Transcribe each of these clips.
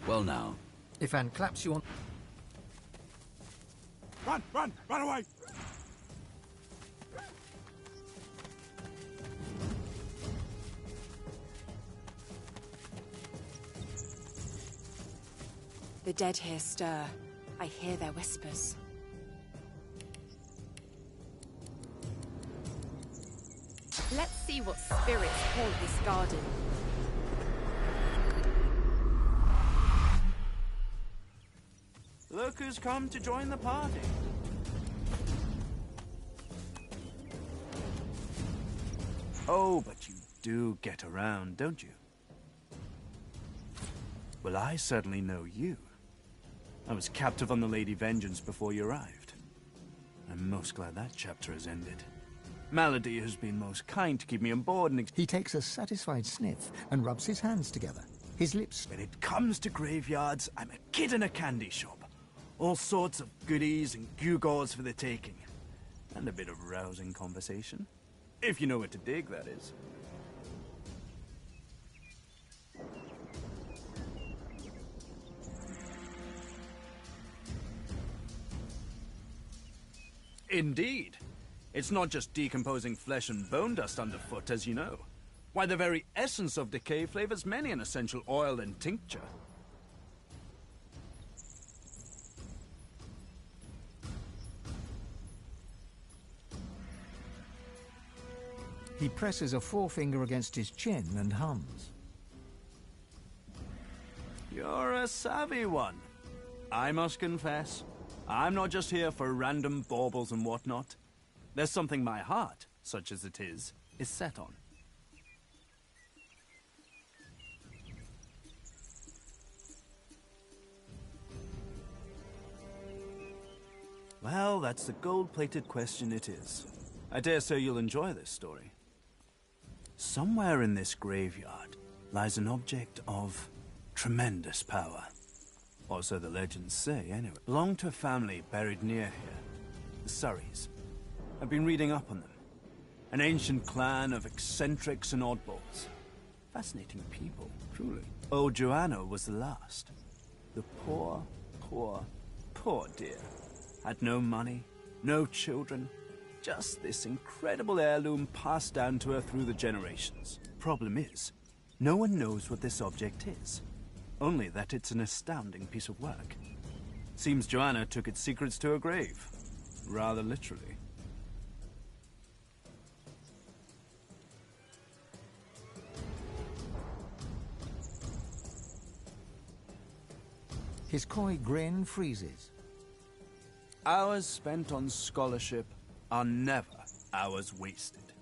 Well now. If Anne claps you on... Run! Run! Run away! The dead here stir. I hear their whispers. Let's see what spirits haunt this garden. Look who's come to join the party. Oh, but you do get around, don't you? Well, I certainly know you. I was captive on the Lady Vengeance before you arrived. I'm most glad that chapter has ended. Malady has been most kind to keep me on board and... He takes a satisfied sniff and rubs his hands together. His lips... When it comes to graveyards, I'm a kid in a candy shop. All sorts of goodies and gewgaws for the taking. And a bit of rousing conversation. If you know what to dig, that is. Indeed. It's not just decomposing flesh and bone dust underfoot, as you know. Why, the very essence of decay flavors many an essential oil and tincture. He presses a forefinger against his chin and hums. You're a savvy one. I must confess, I'm not just here for random baubles and whatnot. There's something my heart, such as it is set on. Well, that's the gold-plated question it is. I dare say you'll enjoy this story. Somewhere in this graveyard lies an object of tremendous power. Or so the legends say, anyway. Belonged to a family buried near here, the Surreys. I've been reading up on them. An ancient clan of eccentrics and oddballs. Fascinating people, truly. Old Joanna was the last. The poor, poor dear. Had no money, no children. Just this incredible heirloom passed down to her through the generations. Problem is, no one knows what this object is. Only that it's an astounding piece of work. Seems Joanna took its secrets to her grave. Rather literally. His coy grin freezes. Hours spent on scholarship are never hours wasted.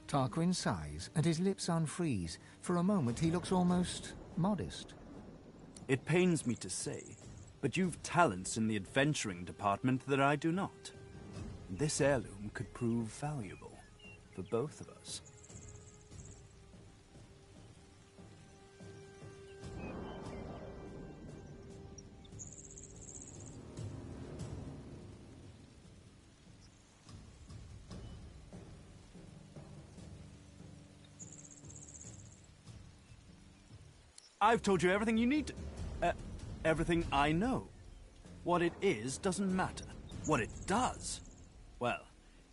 Tarquin sighs, and his lips unfreeze. For a moment, he looks almost modest. It pains me to say, but you've talents in the adventuring department that I do not. This heirloom could prove valuable for both of us. I've told you everything you need to... everything I know. What it is doesn't matter. What it does... Well,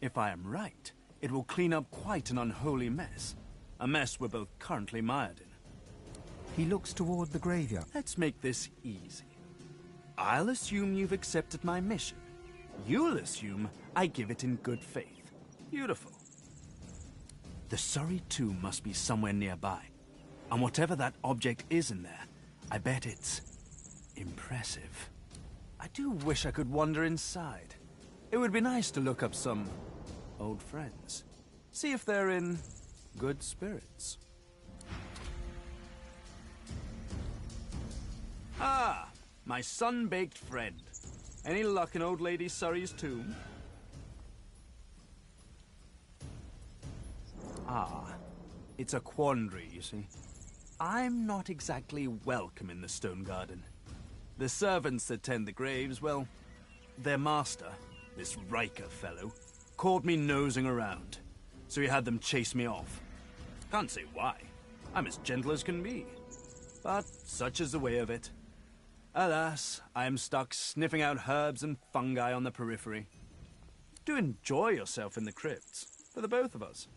if I am right, it will clean up quite an unholy mess. A mess we're both currently mired in. He looks toward the graveyard. Let's make this easy. I'll assume you've accepted my mission. You'll assume I give it in good faith. Beautiful. The Surrey tomb must be somewhere nearby. And whatever that object is in there, I bet it's impressive. I do wish I could wander inside. It would be nice to look up some old friends. See if they're in good spirits. Ah, my sun-baked friend. Any luck in old lady Surrey's tomb? Ah, it's a quandary, you see. I'm not exactly welcome in the Stone Garden. The servants that tend the graves, well, their master, this Riker fellow, caught me nosing around, so he had them chase me off. Can't say why. I'm as gentle as can be. But such is the way of it. Alas, I am stuck sniffing out herbs and fungi on the periphery. Do enjoy yourself in the crypts, for the both of us.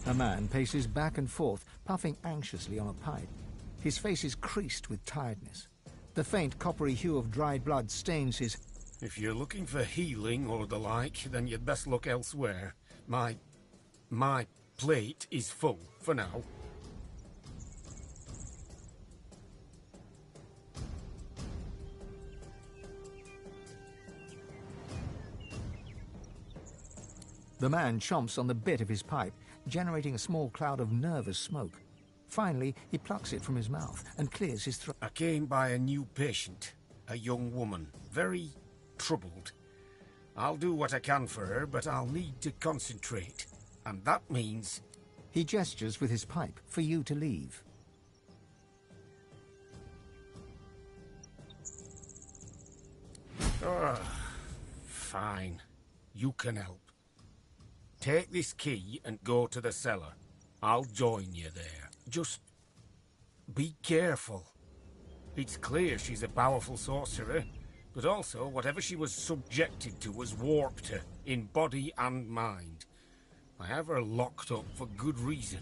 A man paces back and forth, puffing anxiously on a pipe. His face is creased with tiredness. The faint coppery hue of dried blood stains his... If you're looking for healing or the like, then you'd best look elsewhere. My plate is full for now. The man chomps on the bit of his pipe, generating a small cloud of nervous smoke. Finally, he plucks it from his mouth and clears his throat. I came by a new patient, a young woman, very troubled. I'll do what I can for her, but I'll need to concentrate. And that means... He gestures with his pipe for you to leave. Fine. You can help. Take this key and go to the cellar. I'll join you there. Just be careful. It's clear she's a powerful sorcerer, but also whatever she was subjected to has warped her, in body and mind. I have her locked up for good reason.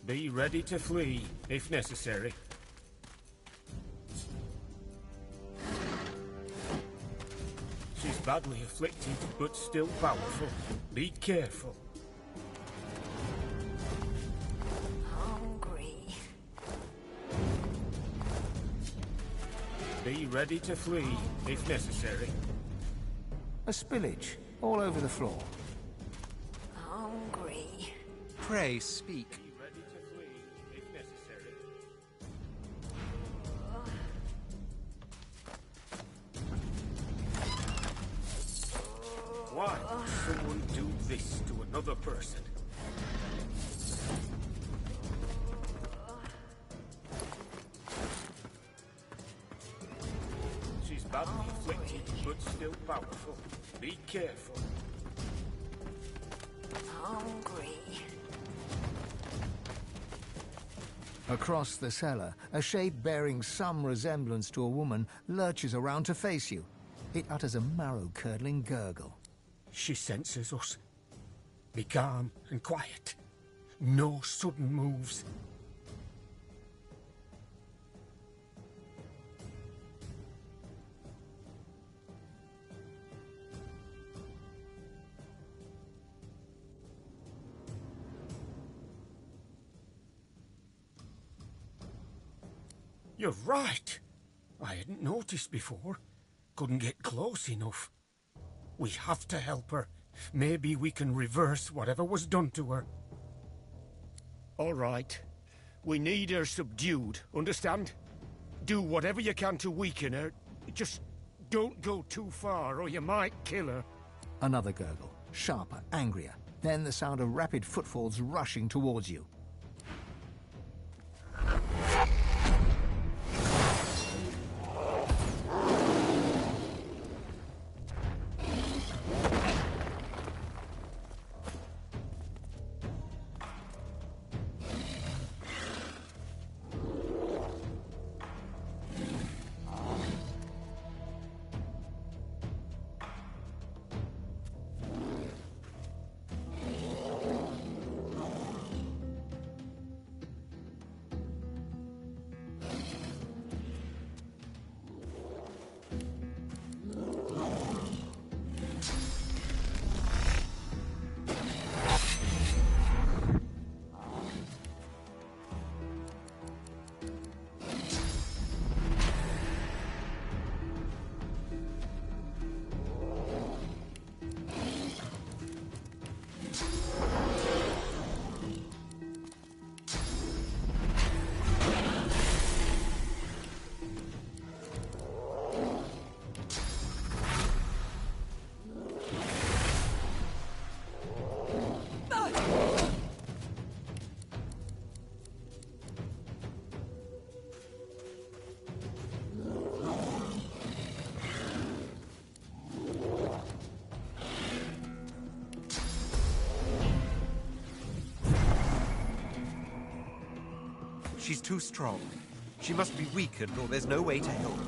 Be ready to flee, if necessary. She's badly afflicted, but still powerful. Be careful. Hungry. Be ready to flee, if necessary. A spillage all over the floor. Hungry. Pray speak. Be ready to flee, if necessary. Why would someone do this to another person? She's badly afflicted, but still powerful. Be careful. Hungry. Across the cellar, a shape bearing some resemblance to a woman lurches around to face you. It utters a marrow-curdling gurgle. She senses us. Be calm and quiet. No sudden moves. You're right. I hadn't noticed before. Couldn't get close enough. We have to help her. Maybe we can reverse whatever was done to her. All right. We need her subdued, understand? Do whatever you can to weaken her. Just don't go too far or you might kill her. Another gurgle, sharper, angrier. Then the sound of rapid footfalls rushing towards you. She's too strong. She must be weakened or there's no way to help.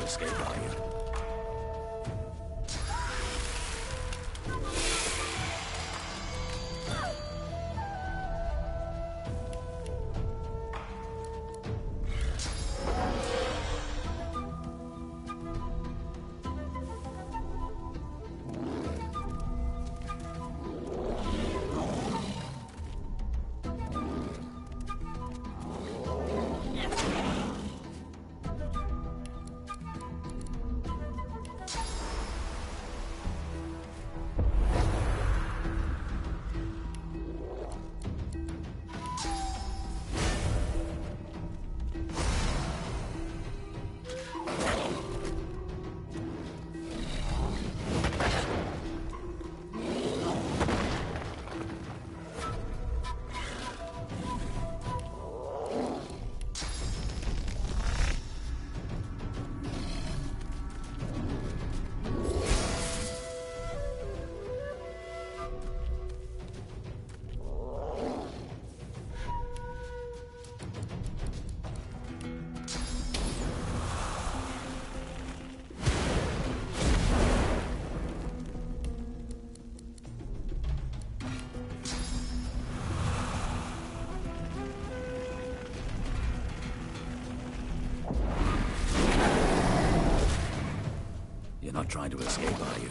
escape, are you? You're not trying to escape, are you?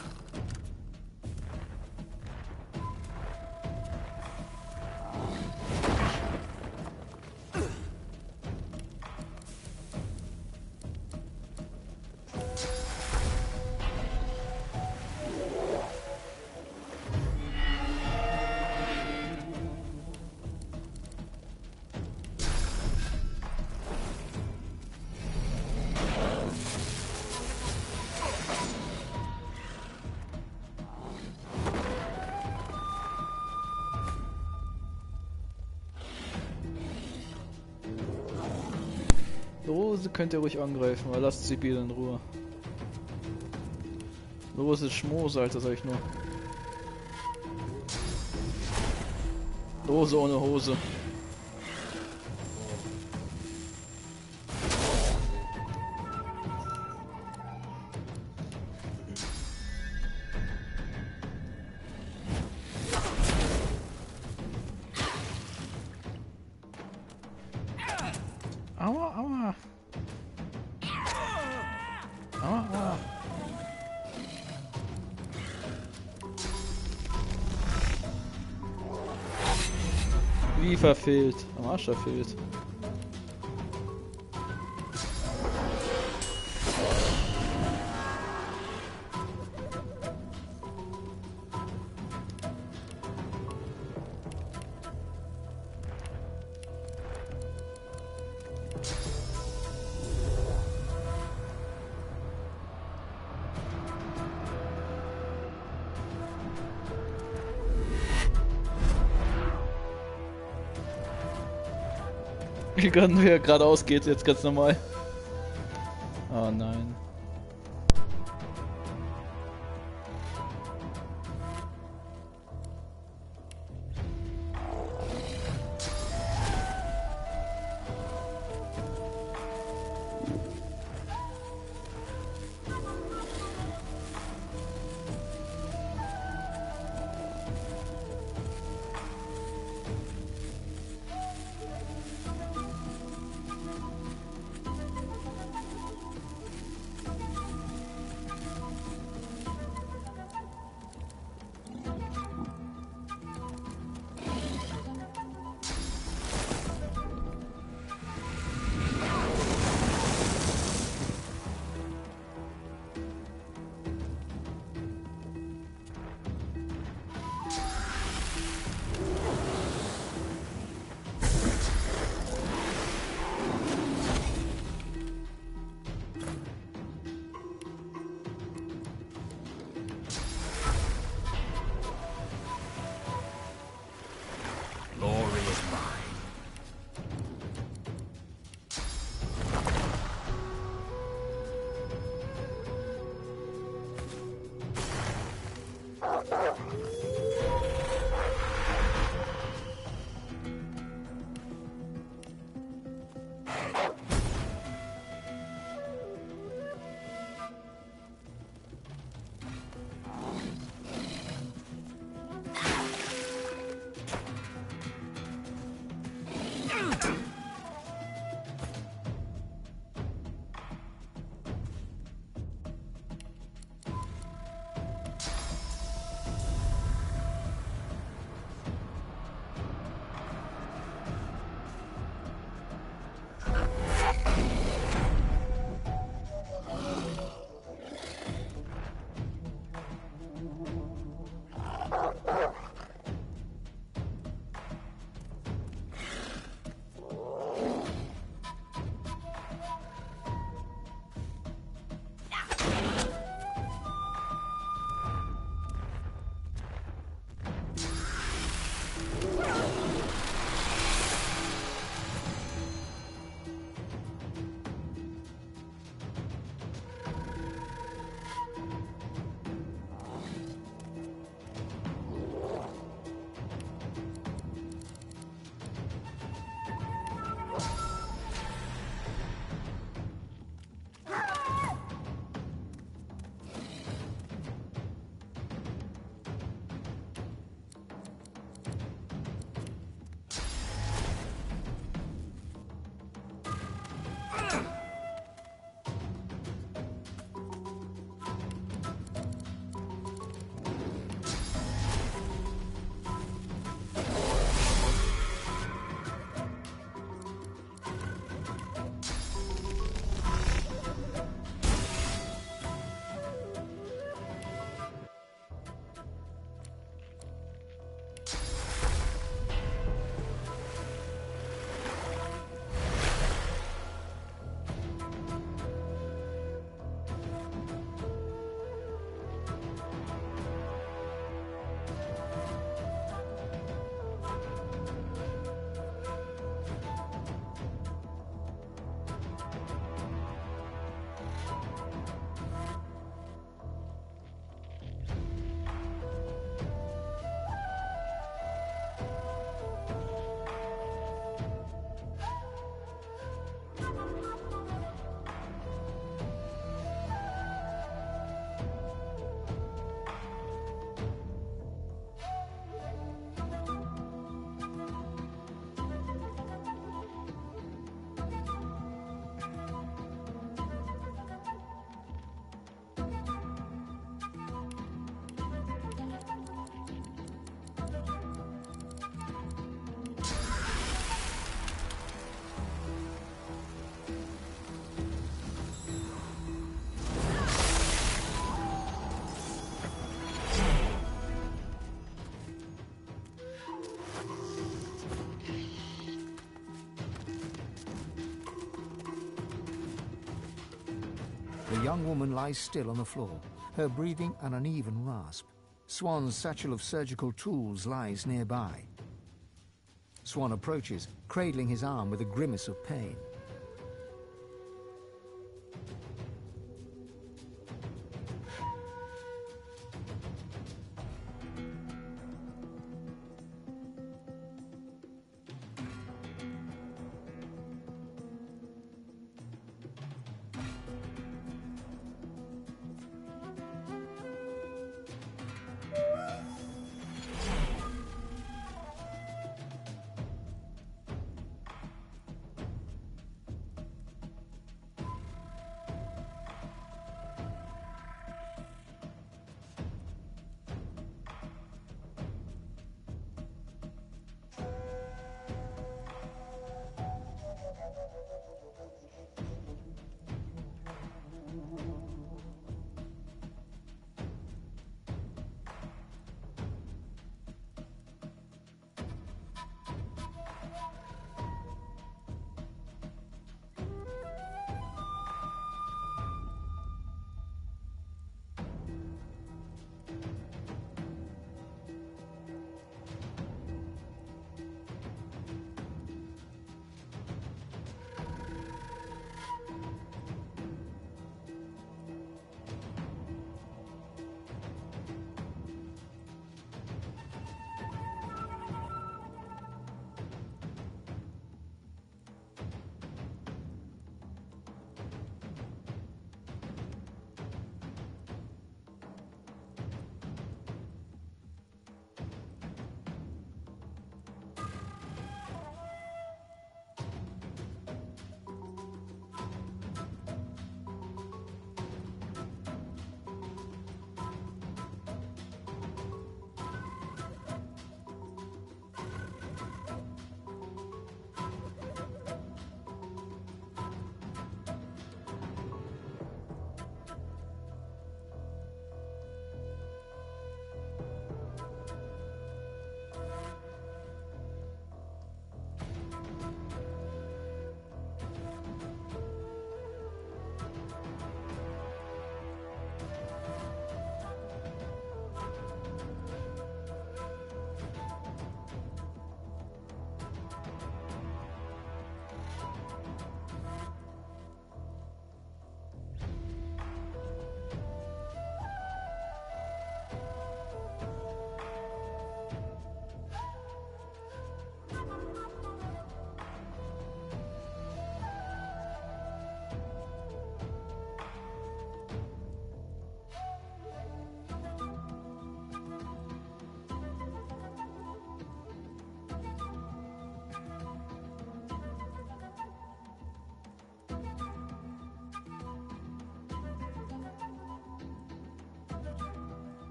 Lose könnt ihr ruhig angreifen, aber lasst Sibyl in Ruhe. Lose ist Schmose, Alter, sag ich nur. Lose ohne Hose. Aua, aua. Aua, aua. Wie verfehlt? Am Arsch verfehlt. Wie können wir geradeaus geht jetzt ganz normal. Oh nein. The young woman lies still on the floor, her breathing an uneven rasp. Swan's satchel of surgical tools lies nearby. Swan approaches, cradling his arm with a grimace of pain.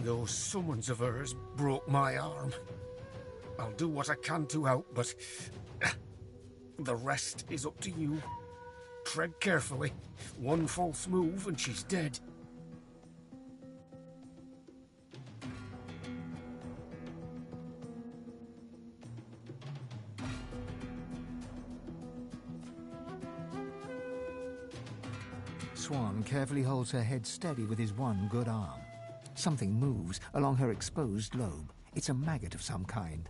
Those summons of hers broke my arm. I'll do what I can to help, but the rest is up to you. Tread carefully. One false move and she's dead. Swan carefully holds her head steady with his one good arm. Something moves along her exposed lobe. It's a maggot of some kind.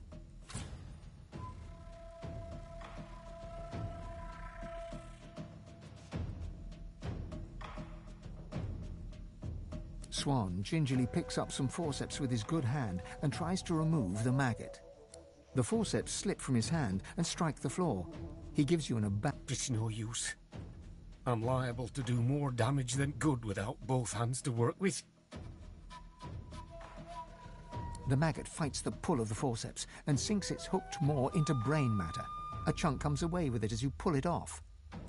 Swan gingerly picks up some forceps with his good hand and tries to remove the maggot. The forceps slip from his hand and strike the floor. He gives you an It's no use. I'm liable to do more damage than good without both hands to work with. The maggot fights the pull of the forceps and sinks its hooked maw into brain matter. A chunk comes away with it as you pull it off.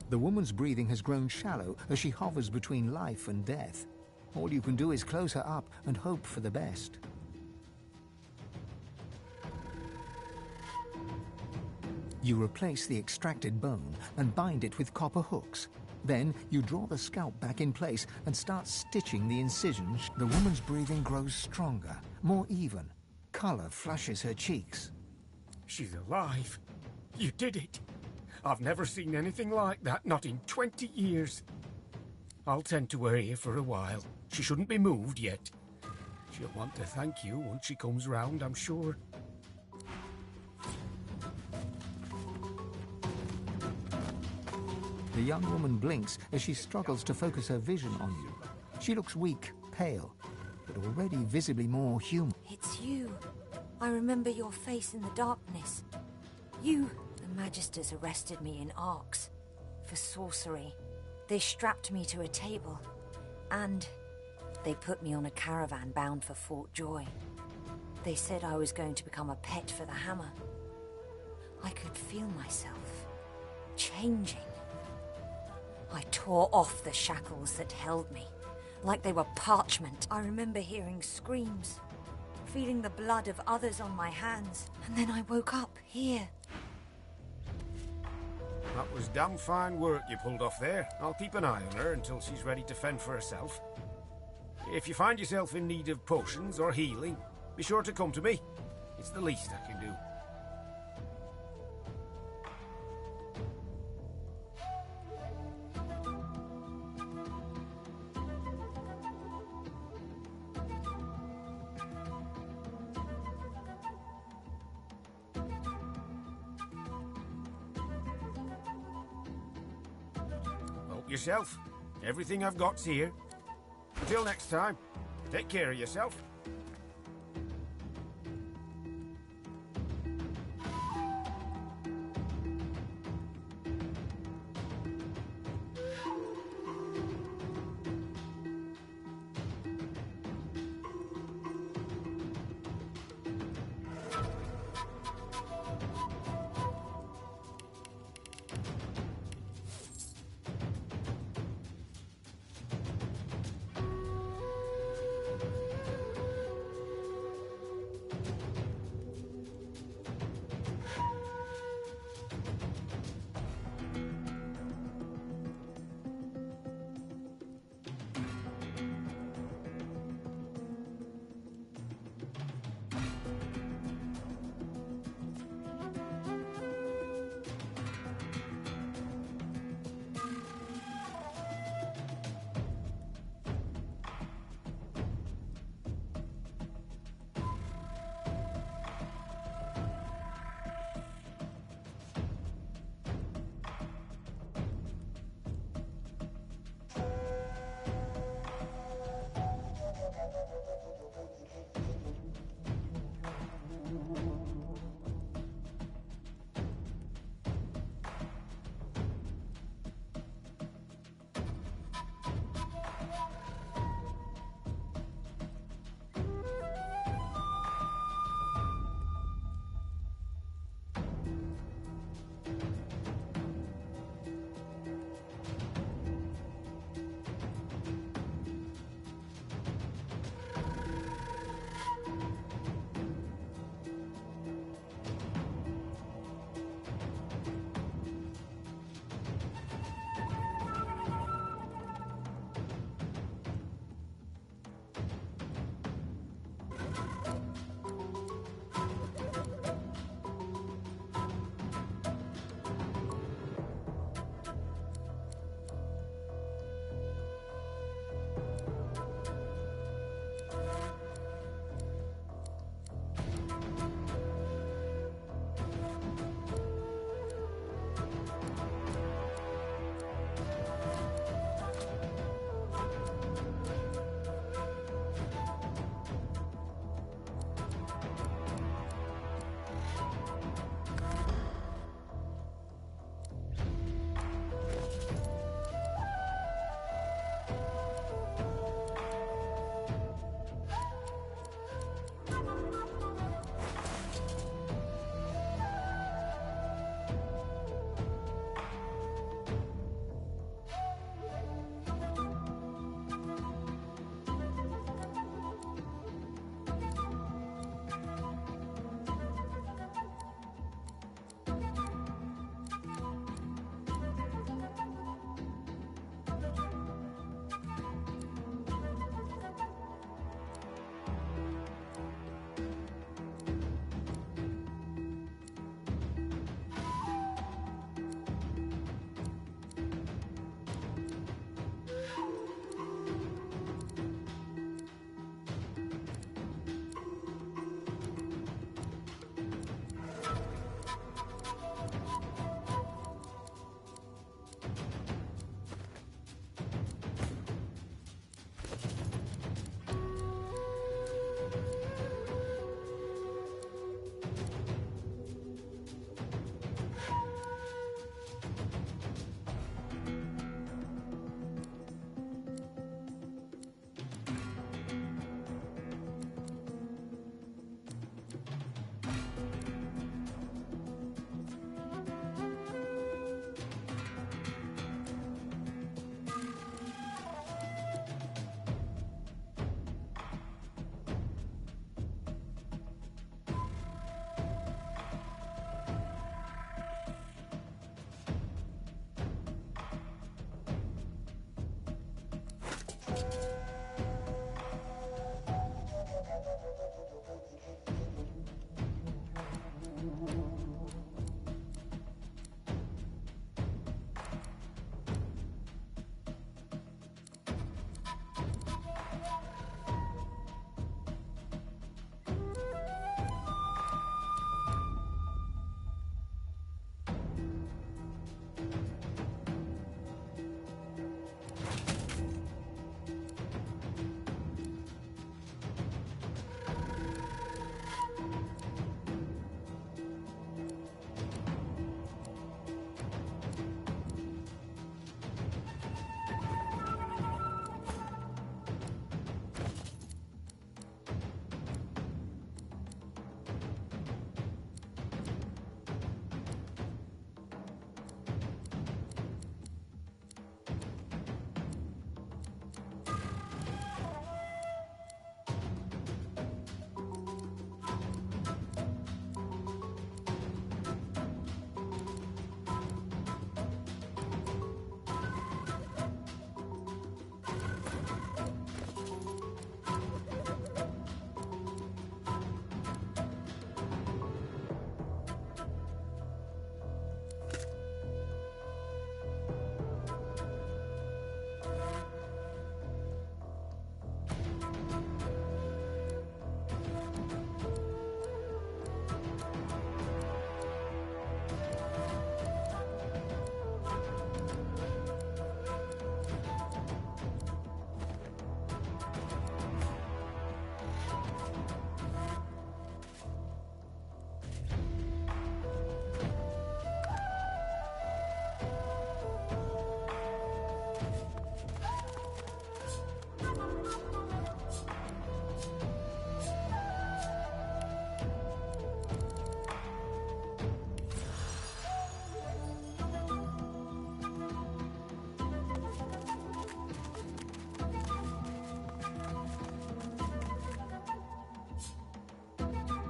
The woman's breathing has grown shallow as she hovers between life and death. All you can do is close her up and hope for the best. You replace the extracted bone and bind it with copper hooks. Then you draw the scalp back in place and start stitching the incisions. The woman's breathing grows stronger, more even. Color flushes her cheeks. She's alive. You did it. I've never seen anything like that, not in 20 years. I'll tend to her here for a while. She shouldn't be moved yet. She'll want to thank you once she comes round, I'm sure. The young woman blinks as she struggles to focus her vision on you. She looks weak, pale, but already visibly more human. It's you. I remember your face in the darkness. You. The Magisters arrested me in Arx for sorcery. They strapped me to a table, and they put me on a caravan bound for Fort Joy. They said I was going to become a pet for the hammer. I could feel myself changing. I tore off the shackles that held me, like they were parchment. I remember hearing screams, feeling the blood of others on my hands, and then I woke up here. That was damn fine work you pulled off there. I'll keep an eye on her until she's ready to fend for herself. If you find yourself in need of potions or healing, be sure to come to me. It's the least I can do. Help yourself. Everything I've got's here. Until next time, take care of yourself.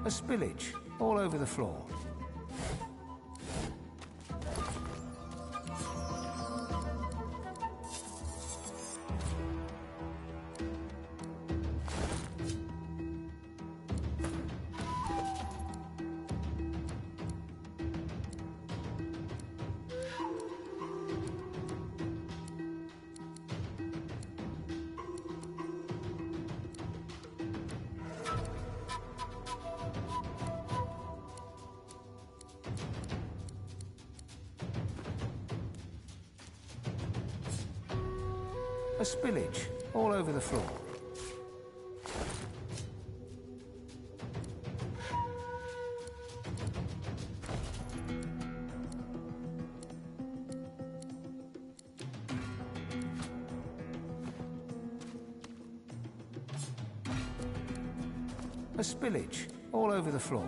A spillage all over the floor. A spillage all over the floor. A spillage all over the floor.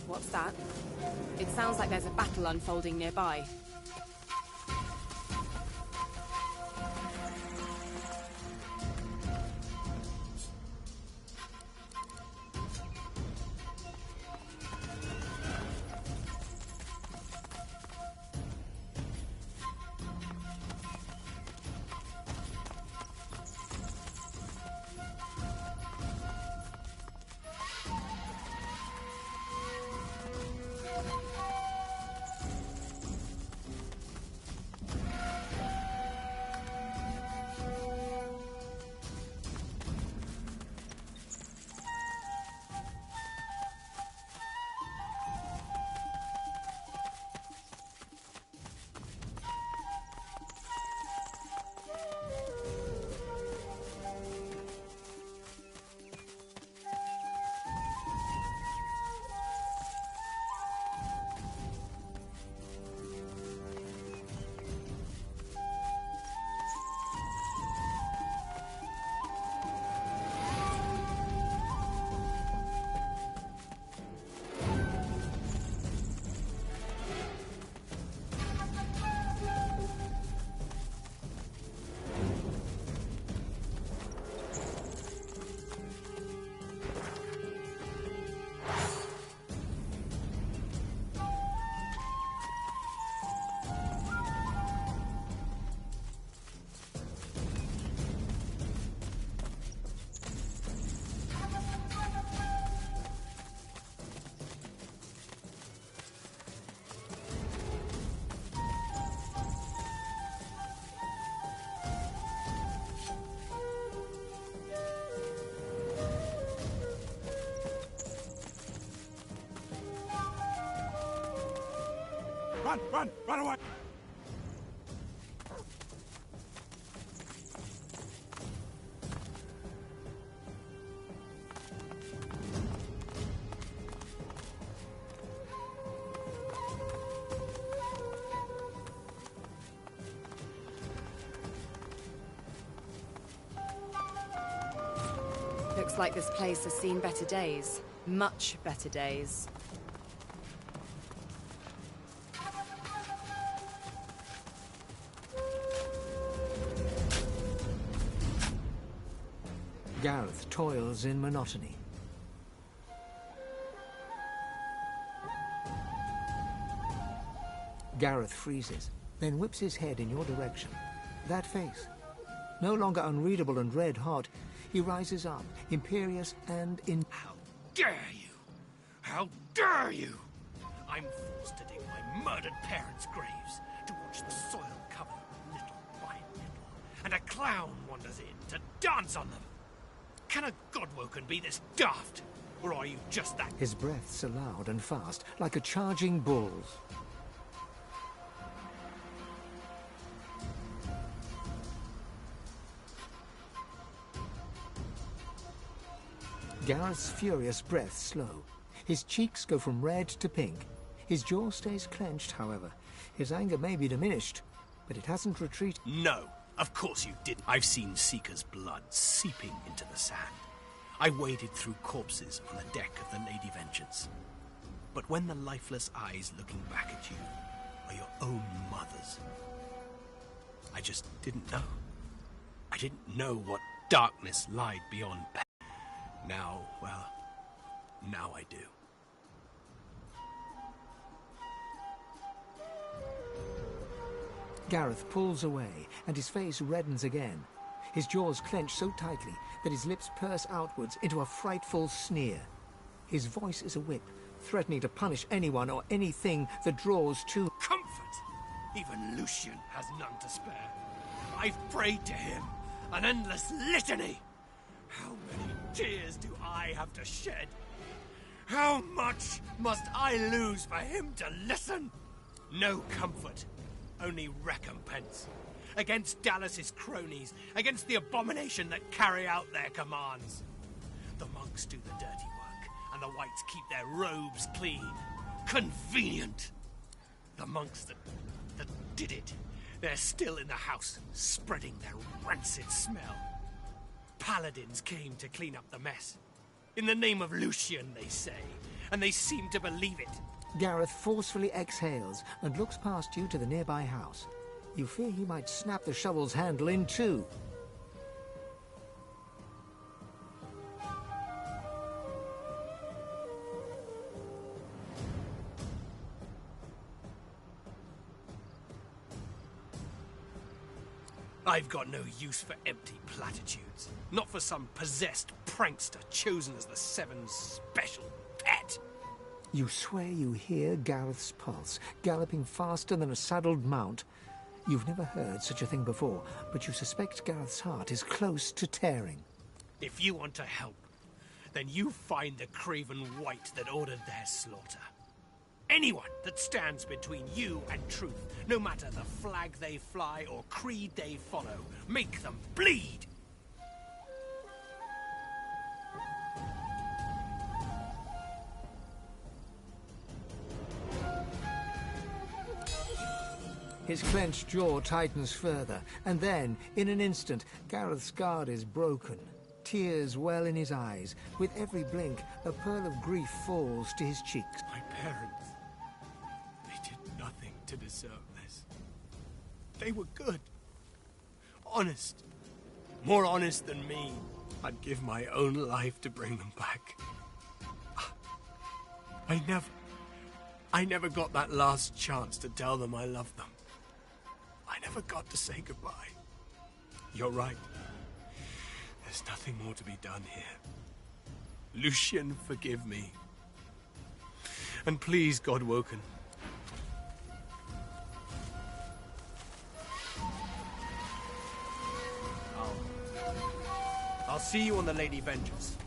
What's that? It sounds like there's a battle unfolding nearby. Run! Run! Run away! Looks like this place has seen better days. Much better days. Gareth toils in monotony. Gareth freezes, then whips his head in your direction. That face, no longer unreadable and red-hot, he rises up, imperious and in... How dare you! How dare you! I'm forced to dig my murdered parents' graves to watch the soil cover little by little, and a clown wanders in to dance on them. Can a Godwoken be this daft? Or are you just that? His breaths are loud and fast, like a charging bull's. Gareth's furious breath slow. His cheeks go from red to pink. His jaw stays clenched, however. His anger may be diminished, but it hasn't retreated. No, of course you didn't. I've seen Seeker's blood seeping into the sand. I waded through corpses on the deck of the Lady Vengeance. But when the lifeless eyes looking back at you are your own mother's, I just didn't know. I didn't know what darkness lied beyond pain. Now, well, now I do. Gareth pulls away, and his face reddens again. His jaws clench so tightly that his lips purse outwards into a frightful sneer. His voice is a whip, threatening to punish anyone or anything that draws to... Comfort! Even Lucian has none to spare. I've prayed to him, an endless litany. How many tears do I have to shed? How much must I lose for him to listen? No comfort, only recompense. Against Dallas's cronies, against the abomination that carry out their commands. The monks do the dirty work, and the whites keep their robes clean. Convenient. The monks that did it, they're still in the house, spreading their rancid smell. Paladins came to clean up the mess. In the name of Lucian, they say, and they seem to believe it. Gareth forcefully exhales and looks past you to the nearby house. You fear he might snap the shovel's handle in two. I've got no use for empty platitudes. Not for some possessed prankster chosen as the Seven's special pet. You swear you hear Gareth's pulse, galloping faster than a saddled mount. You've never heard such a thing before, but you suspect Gareth's heart is close to tearing. If you want to help, then you find the craven wight that ordered their slaughter. Anyone that stands between you and truth, no matter the flag they fly or creed they follow, make them bleed! His clenched jaw tightens further, and then, in an instant, Gareth's guard is broken. Tears well in his eyes. With every blink, a pearl of grief falls to his cheeks. My parents, they did nothing to deserve this. They were good. Honest. More honest than me. I'd give my own life to bring them back. I never got that last chance to tell them I loved them. I never got to say goodbye. You're right. There's nothing more to be done here. Lucian, forgive me. And please, Godwoken. I'll see you on the Lady Vengeance.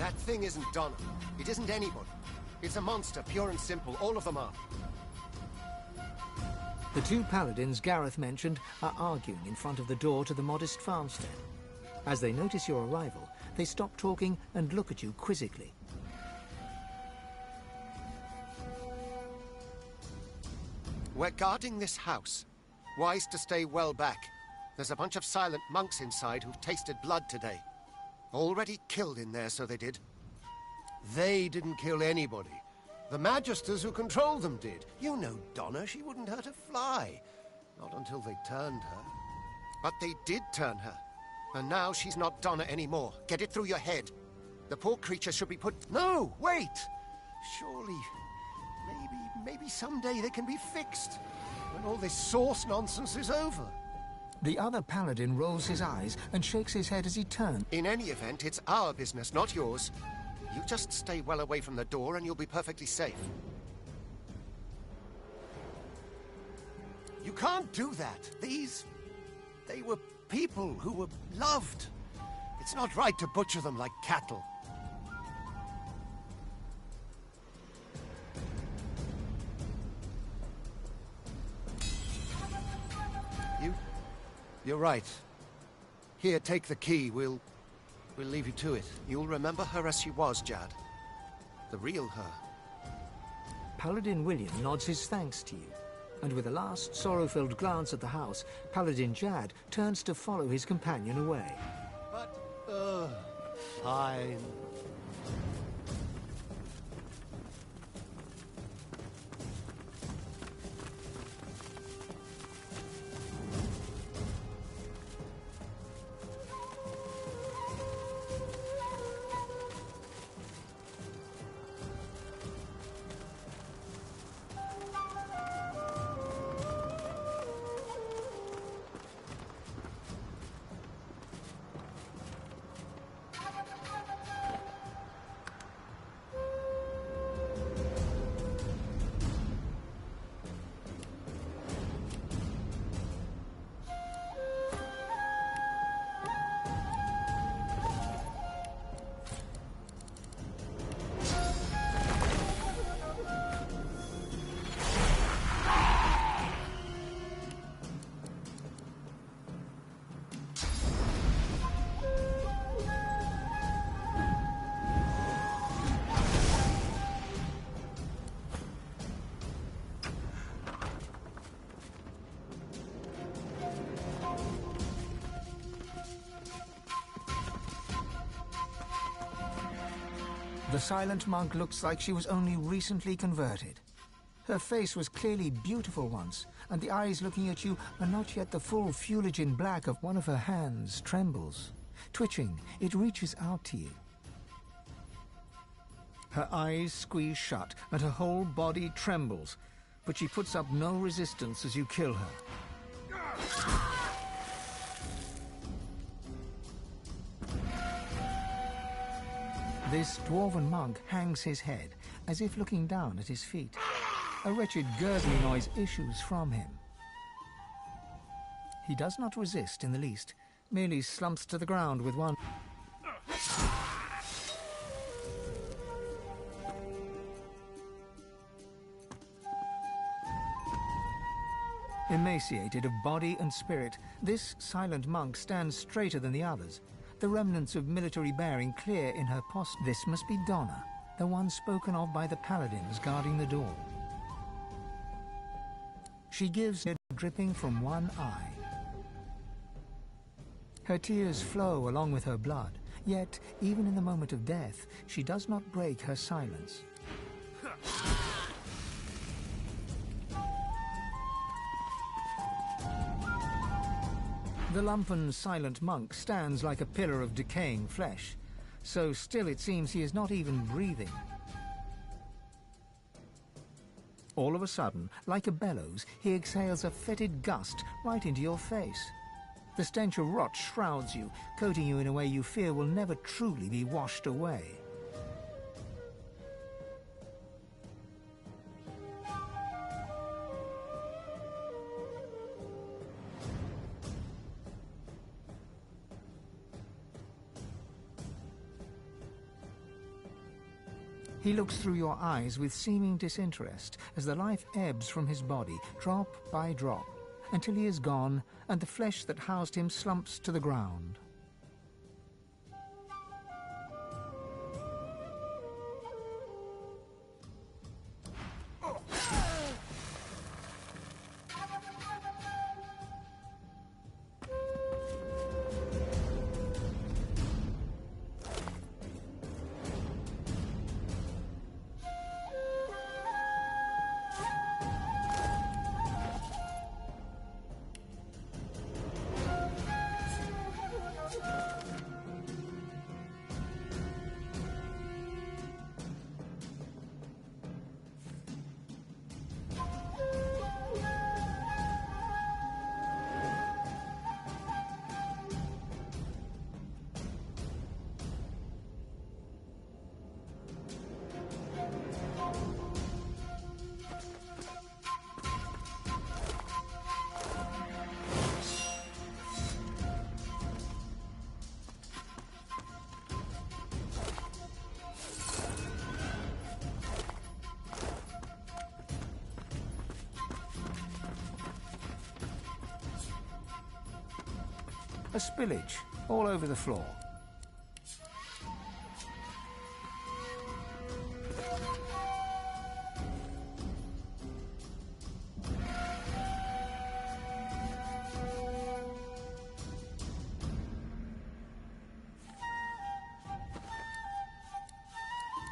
That thing isn't Donna. It isn't anybody. It's a monster, pure and simple. All of them are. The two paladins Gareth mentioned are arguing in front of the door to the modest farmstead. As they notice your arrival, they stop talking and look at you quizzically. We're guarding this house. Wise to stay well back. There's a bunch of silent monks inside who've tasted blood today. Already killed in there, so they did. They didn't kill anybody. The Magisters who control them did. You know Donna, she wouldn't hurt a fly. Not until they turned her. But they did turn her. And now she's not Donna anymore. Get it through your head. The poor creature should be put... No, wait! Surely... Maybe someday they can be fixed. When all this source nonsense is over. The other paladin rolls his eyes and shakes his head as he turns. In any event, it's our business, not yours. You just stay well away from the door and you'll be perfectly safe. You can't do that. They were people who were loved. It's not right to butcher them like cattle. You're right. Here, take the key. We'll leave you to it. You'll remember her as she was, Jad. The real her. Paladin William nods his thanks to you, and with a last sorrow-filled glance at the house, Paladin Jad turns to follow his companion away. But, fine. The silent monk looks like she was only recently converted. Her face was clearly beautiful once, and the eyes looking at you are not yet the full fulgin black of one of her hands trembles. Twitching, it reaches out to you. Her eyes squeeze shut, and her whole body trembles, but she puts up no resistance as you kill her. This dwarven monk hangs his head, as if looking down at his feet. A wretched gurgling noise issues from him. He does not resist in the least, merely slumps to the ground with one... Emaciated of body and spirit, this silent monk stands straighter than the others, the remnants of military bearing clear in her posture. This must be Donna, the one spoken of by the paladins guarding the door. She gives it dripping from one eye. Her tears flow along with her blood, yet, even in the moment of death, she does not break her silence. The lumpen silent monk stands like a pillar of decaying flesh. So still it seems he is not even breathing. All of a sudden, like a bellows, he exhales a fetid gust right into your face. The stench of rot shrouds you, coating you in a way you fear will never truly be washed away. He looks through your eyes with seeming disinterest as the life ebbs from his body, drop by drop, until he is gone and the flesh that housed him slumps to the ground. A spillage all over the floor.